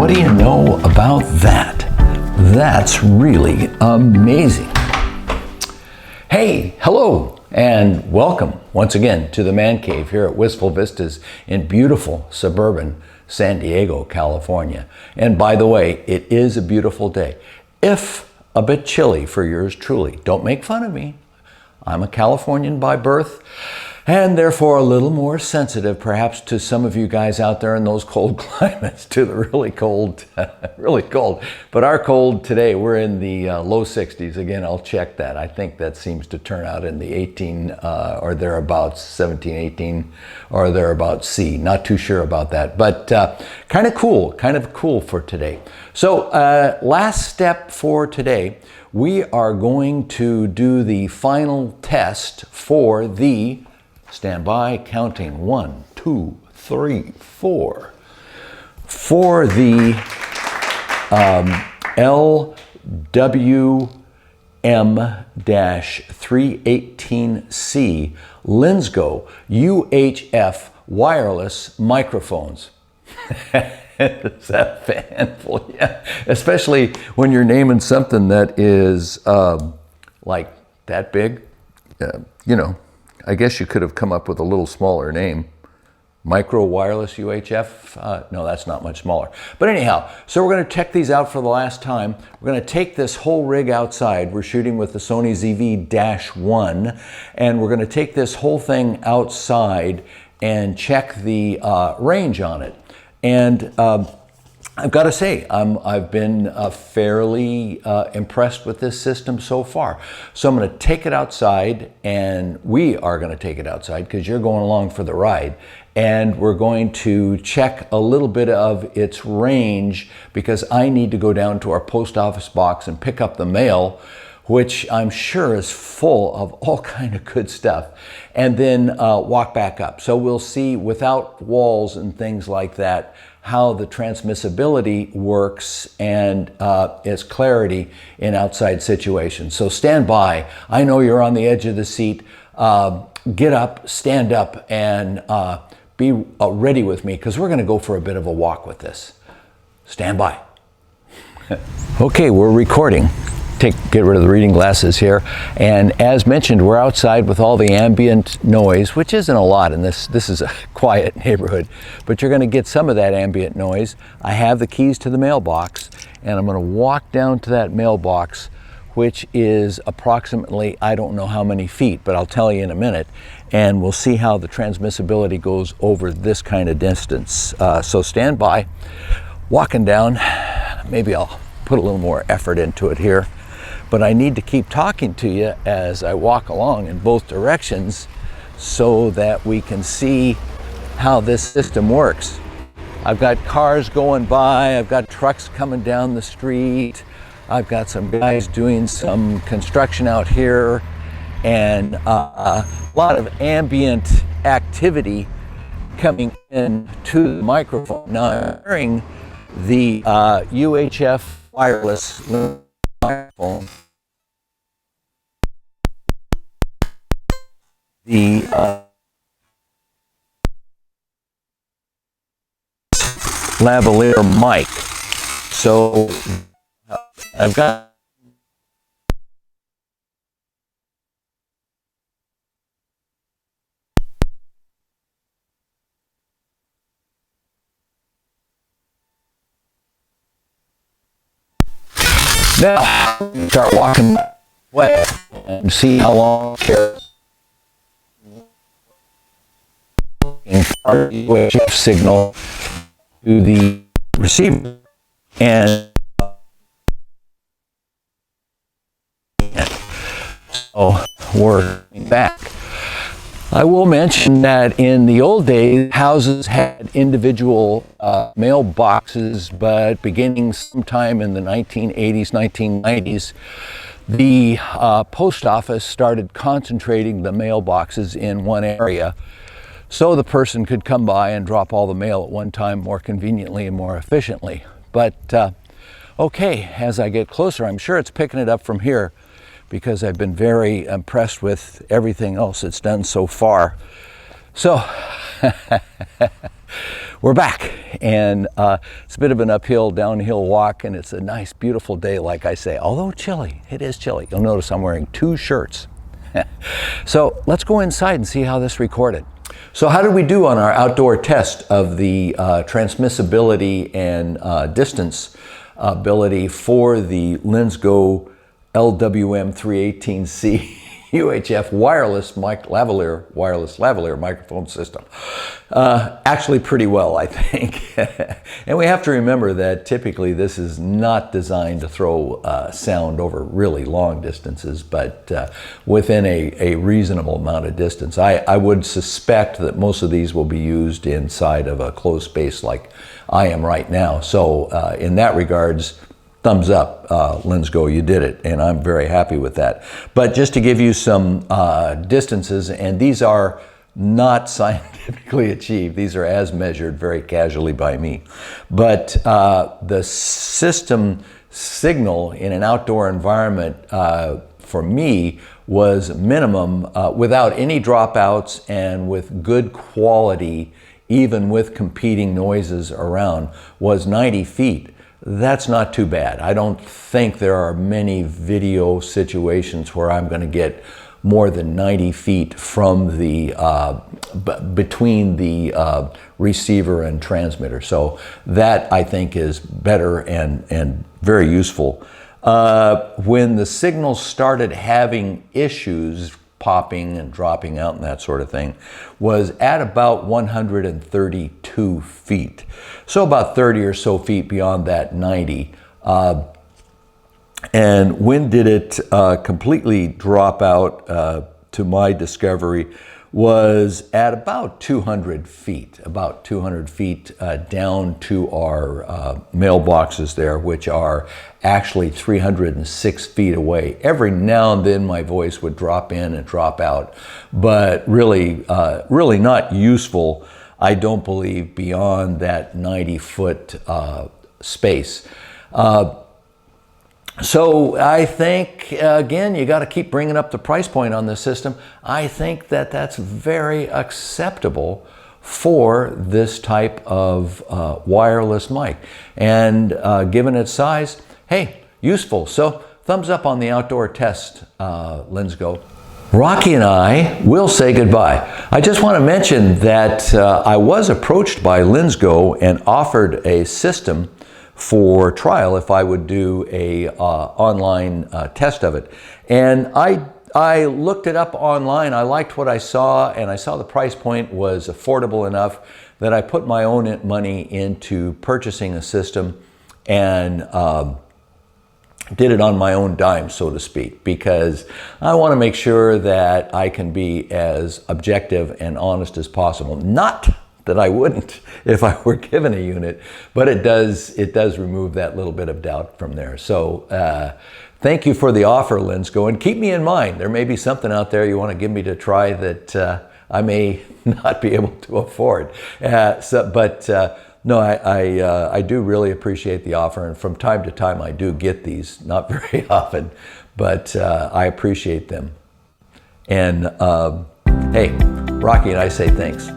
What do you know about that? That's really amazing. Hey, hello, and welcome once again to the Man Cave here at Wistful Vistas in beautiful suburban San Diego, California. And by the way, it is a beautiful day, if a bit chilly for yours truly. Don't make fun of me. I'm a Californian by birth, and therefore a little more sensitive perhaps to some of you guys out there in those cold climates, to the really cold, really cold. But our cold today, we're in the low 60s. Again, I'll check that. I think that seems to turn out in the 18 or thereabouts, 17, 18 or thereabouts C. Not too sure about that, but kind of cool for today. So last step for today, we are going to do the final test for the stand by, counting 1, 2, 3, 4. For the LWM-318C Lensgo UHF wireless microphones. Is that fanful? Yeah, especially when you're naming something that is like that big. You know, I guess you could have come up with a little smaller name. Micro wireless UHF? No, that's not much smaller. But anyhow, so we're going to check these out for the last time. We're going to take this whole rig outside. We're shooting with the Sony ZV-1, and we're going to take this whole thing outside and check the range on it. And I've got to say, I've been fairly impressed with this system so far. So I'm going to take it outside, and we are going to take it outside because you're going along for the ride. And we're going to check a little bit of its range because I need to go down to our post office box and pick up the mail, which I'm sure is full of all kind of good stuff, and then walk back up. So we'll see, without walls and things like that, how the transmissibility works and its clarity in outside situations. So stand by. I know you're on the edge of the seat. Get up, stand up, and be ready with me because we're going to go for a bit of a walk with this. Stand by. Okay, we're recording. Get rid of the reading glasses here, and as mentioned, we're outside with all the ambient noise, which isn't a lot in this is a quiet neighborhood, but you're going to get some of that ambient noise. I have the keys to the mailbox, and I'm going to walk down to that mailbox, which is approximately, I don't know how many feet, but I'll tell you in a minute, and we'll see how the transmissibility goes over this kind of distance. So stand by. Walking down, maybe I'll put a little more effort into it here. But I need to keep talking to you as I walk along in both directions so that we can see how this system works. I've got cars going by, I've got trucks coming down the street, I've got some guys doing some construction out here, and a lot of ambient activity coming in to the microphone. Now I'm wearing the UHF wireless microphone. The lavalier mic. So I've got now start walking wet and see how long our UHF signal to the receiver, and so we're back. I will mention that in the old days, houses had individual mailboxes, but beginning sometime in the 1980s, 1990s, the post office started concentrating the mailboxes in one area, so the person could come by and drop all the mail at one time more conveniently and more efficiently. But okay, as I get closer, I'm sure it's picking it up from here because I've been very impressed with everything else it's done so far. So We're back, and it's a bit of an uphill, downhill walk, and it's a nice, beautiful day, like I say. Although chilly, it is chilly. You'll notice I'm wearing 2 shirts. So let's go inside and see how this recorded. So how did we do on our outdoor test of the transmissibility and distance ability for the Lensgo LWM 318C UHF wireless lavalier microphone system? Actually pretty well, I think. And we have to remember that typically this is not designed to throw sound over really long distances, but within a reasonable amount of distance. I would suspect that most of these will be used inside of a closed space like I am right now. So in that regards, thumbs up, Lensgo, you did it, and I'm very happy with that. But just to give you some distances, and these are not scientifically achieved, these are as measured very casually by me. But the system signal in an outdoor environment for me was minimum, without any dropouts and with good quality, even with competing noises around, was 90 feet. That's not too bad. I don't think there are many video situations where I'm going to get more than 90 feet from the between the receiver and transmitter. So that, I think, is better and very useful. When the signal started having issues, popping and dropping out and that sort of thing, was at about 132 feet. So about 30 or so feet beyond that 90. And when did it completely drop out, to my discovery, was at about 200 feet, down to our mailboxes there, which are actually 306 feet away. Every now and then my voice would drop in and drop out, but really not useful, I don't believe, beyond that 90-foot space. So I think, again, you got to keep bringing up the price point on this system. I think that that's very acceptable for this type of wireless mic. And given its size, hey, useful. So thumbs up on the outdoor test, Lensgo. Rocky and I will say goodbye. I just want to mention that I was approached by Lensgo and offered a system for trial if I would do a online test of it. And I looked it up online. I liked what I saw, and I saw the price point was affordable enough that I put my own money into purchasing a system and did it on my own dime, so to speak, because I want to make sure that I can be as objective and honest as possible. Not that I wouldn't if I were given a unit, but it does remove that little bit of doubt from there. So thank you for the offer, Lensgo, and keep me in mind. There may be something out there you want to give me to try that I may not be able to afford. No, I do really appreciate the offer, and from time to time I do get these, not very often, but I appreciate them. And hey, Rocky and I say thanks.